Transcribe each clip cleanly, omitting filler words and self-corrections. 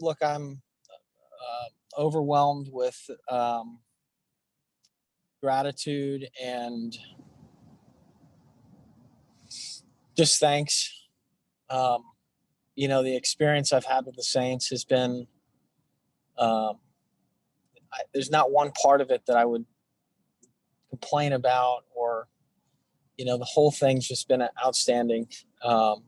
look, I'm overwhelmed with gratitude and just thanks. Um, the experience I've had with the Saints has been, um, there's not one part of it that I would complain about, or, the whole thing's just been outstanding. And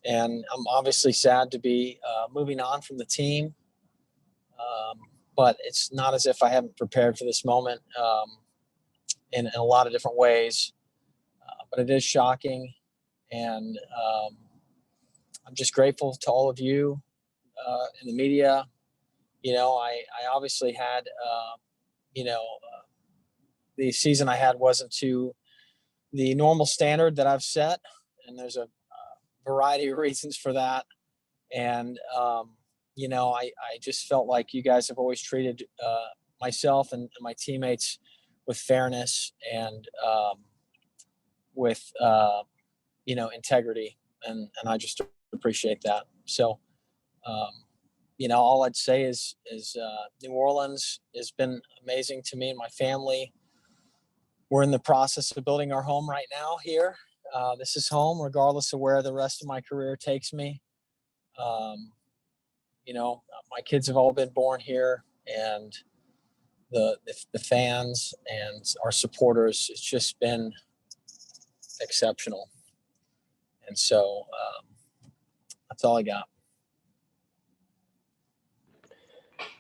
I'm obviously sad to be moving on from the team. But it's not as if I haven't prepared for this moment in a lot of different ways. But it is shocking. And I'm just grateful to all of you in the media. I obviously had, the season I had wasn't to the normal standard that I've set. And there's a variety of reasons for that. And, I just felt like you guys have always treated myself and my teammates with fairness and with, integrity. And I just appreciate that. So, all I'd say is New Orleans has been amazing to me and my family. We're in the process of building our home right now here. This is home, regardless of where the rest of my career takes me. My kids have all been born here, and the fans and our supporters, it's just been exceptional. And so that's all I got.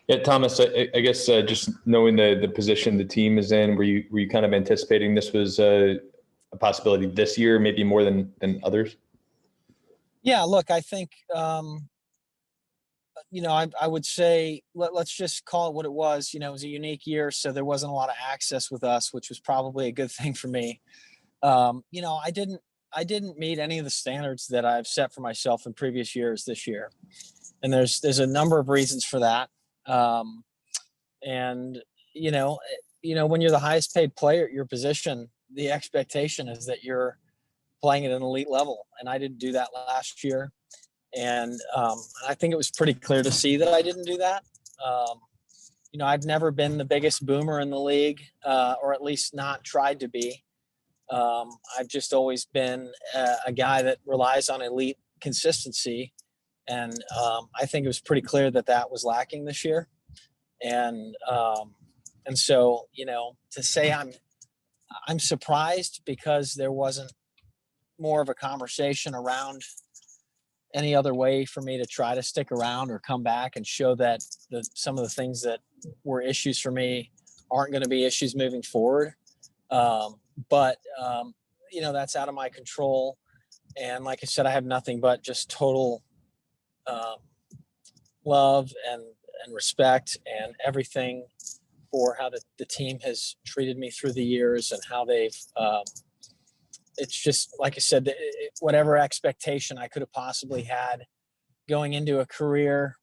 Yeah, Thomas, I guess just knowing the position the team is in, were you kind of anticipating this was a possibility this year, maybe more than others? Yeah, look, I think, I would say let's just call it what it was. It was a unique year, so there wasn't a lot of access with us, which was probably a good thing for me. I didn't meet any of the standards that I've set for myself in previous years this year, and there's a number of reasons for that. And when you're the highest paid player at your position, the expectation is that you're playing at an elite level, and I didn't do that last year. And I think it was pretty clear to see that I didn't do that. I've never been the biggest boomer in the league, or at least not tried to be. I've just always been a guy that relies on elite consistency. And I think it was pretty clear that that was lacking this year. And so, to say I'm surprised because there wasn't more of a conversation around any other way for me to try to stick around or come back and show that some of the things that were issues for me aren't going to be issues moving forward. But that's out of my control. And like I said, I have nothing but just total love and respect and everything for how the team has treated me through the years and how they've it's just, like I said, whatever expectation I could have possibly had going into a career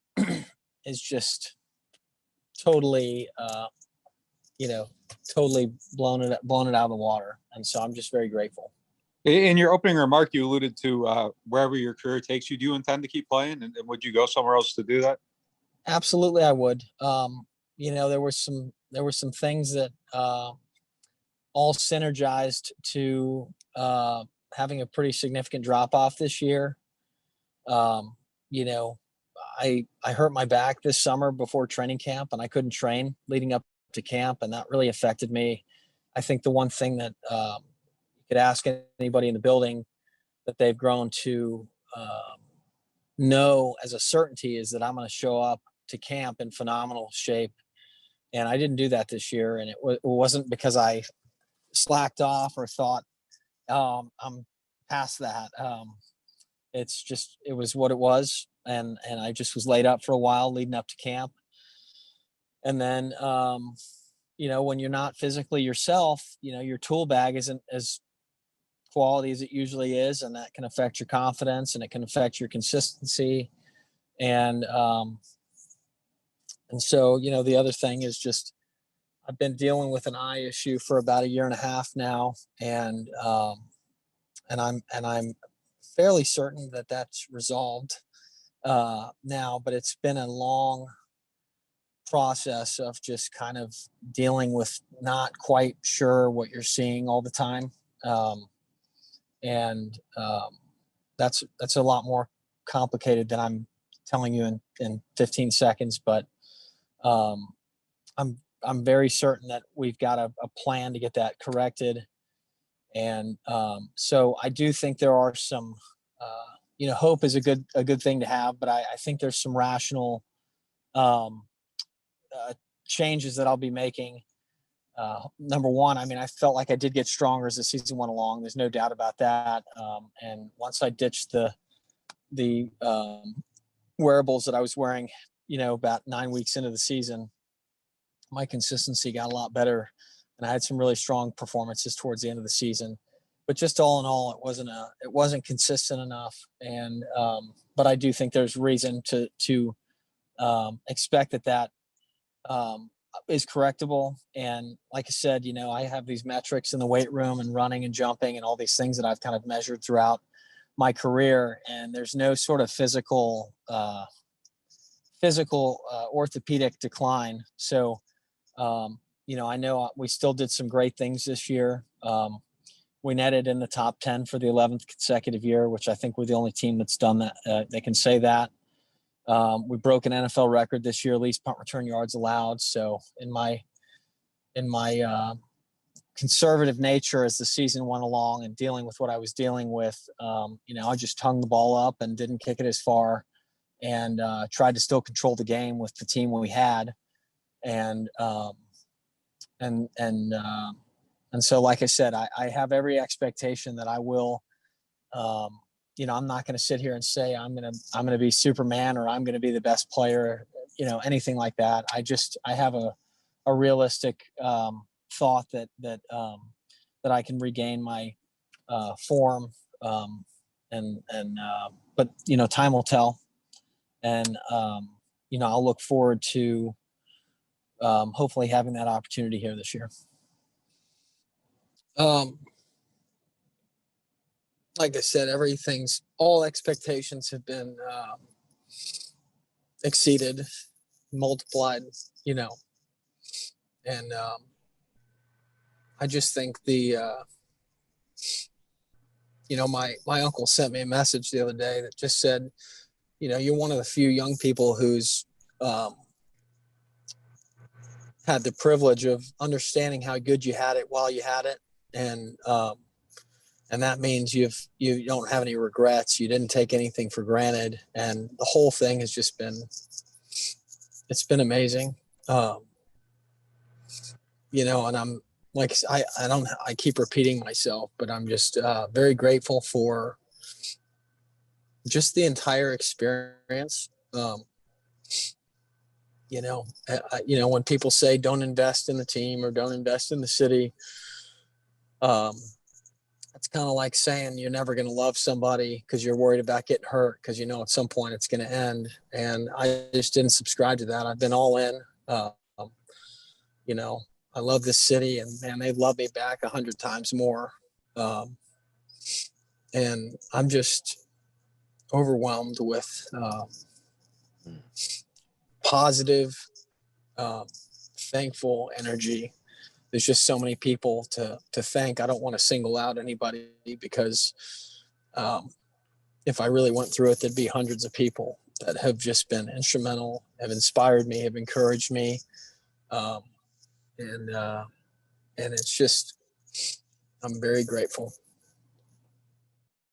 is just totally, totally blown it out of the water. And so I'm just very grateful. In your opening remark, you alluded to wherever your career takes you. Do you intend to keep playing, and would you go somewhere else to do that? Absolutely, I would. There were some things that all synergized to having a pretty significant drop off this year. I hurt my back this summer before training camp, and I couldn't train leading up to camp, and that really affected me. I think the one thing that you could ask anybody in the building that they've grown to know as a certainty is that I'm going to show up to camp in phenomenal shape. And I didn't do that this year. And it wasn't because I slacked off or thought, I'm past that. It was what it was. And I just was laid up for a while leading up to camp. And then, when you're not physically yourself, your tool bag isn't as quality as it usually is. And that can affect your confidence, and it can affect your consistency. And so, the other thing is just, I've been dealing with an eye issue for about a year and a half now. And I'm fairly certain that that's resolved. now, but it's been a long process of just kind of dealing with not quite sure what you're seeing all the time. And that's a lot more complicated than I'm telling you in 15 seconds, but I'm very certain that we've got a plan to get that corrected. And so I do think there are some, hope is a good thing to have, but I think there's some rational changes that I'll be making. Number one, I mean, I felt like I did get stronger as the season went along. There's no doubt about that. And once I ditched the wearables that I was wearing, about 9 weeks into the season, my consistency got a lot better, and I had some really strong performances towards the end of the season. But just all in all, it wasn't consistent enough. And but I do think there's reason to expect that is correctable. And like I said, I have these metrics in the weight room and running and jumping and all these things that I've kind of measured throughout my career, and there's no sort of physical orthopedic decline. So I know we still did some great things this year. We netted in the top 10 for the 11th consecutive year, which I think we're the only team that's done that. They can say that. We broke an NFL record this year, least punt return yards allowed. So in my conservative nature as the season went along and dealing with what I was dealing with, I just hung the ball up and didn't kick it as far, and tried to still control the game with the team we had. And so, like I said, I have every expectation that I will, I'm not going to sit here and say I'm going to be Superman or I'm going to be the best player, anything like that. I have a realistic thought that I can regain my form, but time will tell, and I'll look forward to hopefully having that opportunity here this year. Like I said, all expectations have been exceeded, multiplied, and I just think my uncle sent me a message the other day that just said, you're one of the few young people who's had the privilege of understanding how good you had it while you had it. And that means you don't have any regrets. You didn't take anything for granted. And the whole thing has just it's been amazing. And I'm like, I keep repeating myself, but I'm just very grateful for just the entire experience. When people say don't invest in the team or don't invest in the city, it's kind of like saying you're never going to love somebody because you're worried about getting hurt because at some point it's going to end. And I just didn't subscribe to that. I've been all in. I love this city, and man, they've loved me back 100 times more. And I'm just overwhelmed with positive, thankful energy. There's just so many people to thank. I don't want to single out anybody because if I really went through it, there'd be hundreds of people that have just been instrumental, have inspired me, have encouraged me. And it's just, I'm very grateful.